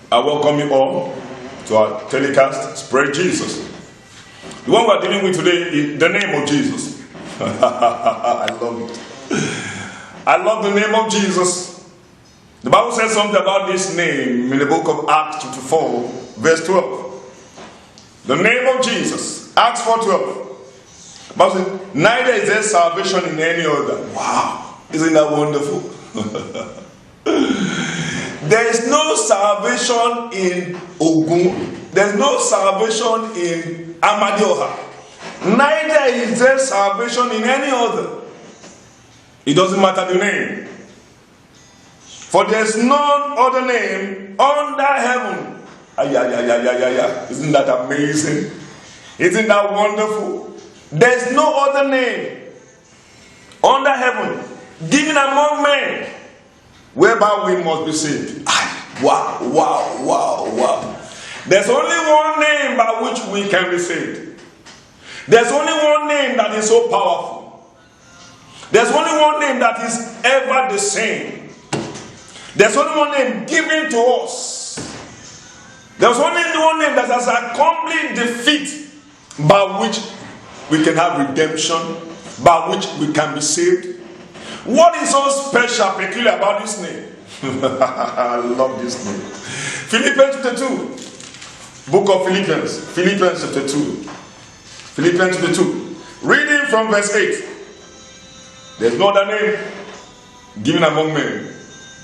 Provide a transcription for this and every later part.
I welcome you all to our telecast, Spread Jesus. The one we're dealing with today is the name of Jesus. I love it. I love the name of Jesus. The Bible says something about this name in the book of Acts chapter 4, verse 12. The name of Jesus, Acts 4:12. The Bible says, neither is there salvation in any other. Wow, isn't that wonderful? There is no salvation in Ogun. There is no salvation in Amadioha. Neither is there salvation in any other. It doesn't matter the name. For there is none other name under heaven. Isn't that amazing? Isn't that wonderful? There is no other name under heaven given among men whereby we must be saved. Wow. There's only one name by which we can be saved. There's only one name that is so powerful. There's only one name that is ever the same. There's only one name given to us. There's only one name that has a complete defeat by which we can have redemption, by which we can be saved. What is so special, peculiar about this name? I love this name. Philippians chapter 2. Book of Philippians. Philippians chapter 2. Philippians chapter 2. Reading from verse 8. There's no other name given among men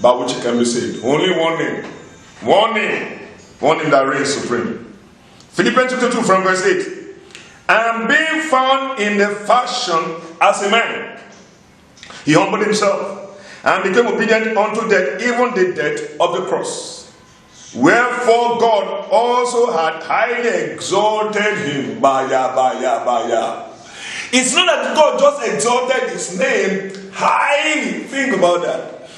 by which you can be saved. Only one name. One name. One name that reigns supreme. Philippians chapter 2 from verse 8. And being found in the fashion as a man, he humbled himself and became obedient unto death, even the death of the cross. Wherefore God also had highly exalted him. It's not that God just exalted his name highly. Think about that.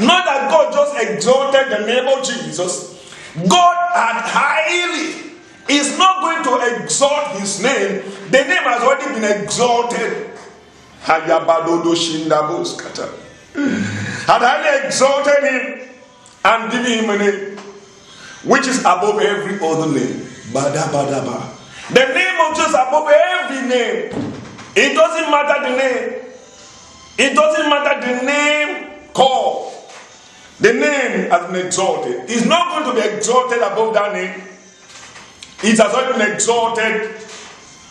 Not that God just exalted the name of Jesus. God had highly. He's not going to exalt his name. The name has already been exalted. Had highly exalted him and given him a name which is above every other name. The name of Jesus above every name. It doesn't matter the name. It doesn't matter the name called. The name has been exalted. It's not going to be exalted above that name. It has already been exalted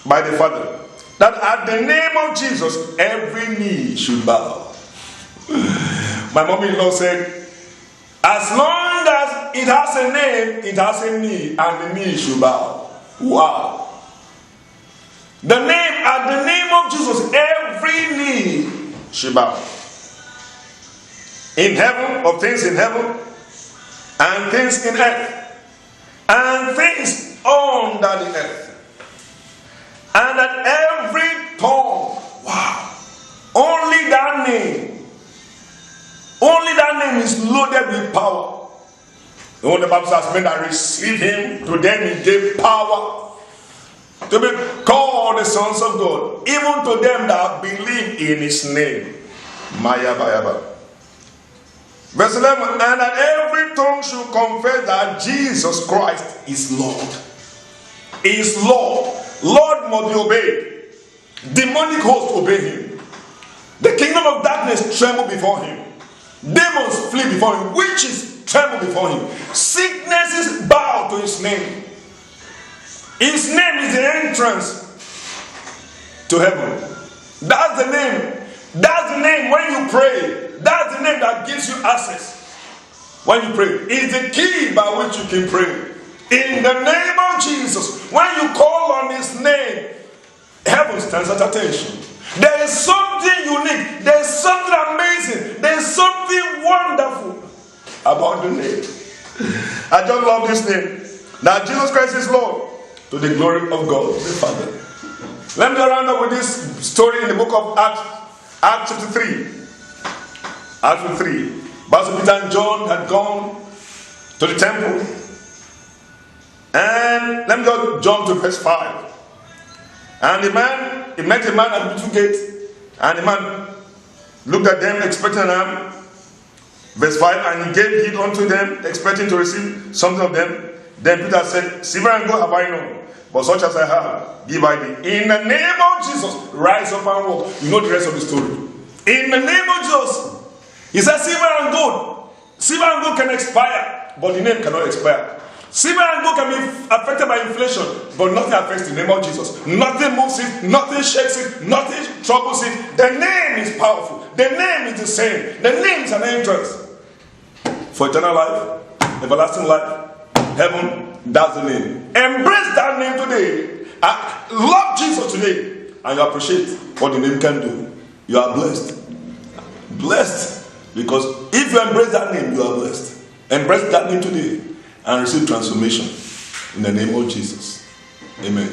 by the Father. That at the name of Jesus, every knee should bow. My mother-in-law said, as long as it has a name, it has a knee, and the knee should bow. Wow. The name, at the name of Jesus, every knee should bow. In heaven, of things in heaven, and things in earth, and things under the earth. And that every tongue, wow, only that name is loaded with power. The one the Bible says, men that receive him, to them he gave power to be called the sons of God, even to them that believe in his name. Verse 11, and that every tongue should confess that Jesus Christ is Lord. Is Lord. Lord must be obeyed. Demonic hosts obey him. The kingdom of darkness tremble before him. Demons flee before him. Witches tremble before him. Sicknesses bow to his name. His name is the entrance to heaven. That's the name. That's the name when you pray. That's the name that gives you access when you pray. It's the key by which you can pray. In the name of Jesus, when you call on his name, heaven stands at attention. There is something unique. There is something amazing. There is something wonderful about the name. I just love this name. That Jesus Christ is Lord, to the glory of God the Father. Let me round up with this story in the book of Acts, Acts chapter 3. Acts chapter 3. Pastor Peter and John had gone to the temple. And let me just jump to verse 5. And he met a man at the gate, and the man looked at them expecting them. Verse 5, and he gave heed unto them, expecting to receive something of them. Then Peter said, silver and gold have I none, but such as I have, give I thee. In the name of Jesus, rise up and walk. You know the rest of the story. In the name of Jesus. He said, silver and gold can expire, but the name cannot expire. Silver and gold can be affected by inflation, but nothing affects the name of Jesus. Nothing moves it, nothing shakes it, nothing troubles it. The name is powerful. The name is the same. The name is an entrance for eternal life, everlasting life, heaven. That's the name. Embrace that name today. Love Jesus today, and you appreciate what the name can do. You are blessed. Blessed. Because if you embrace that name, you are blessed. Embrace that name today and receive transformation in the name of Jesus. Amen.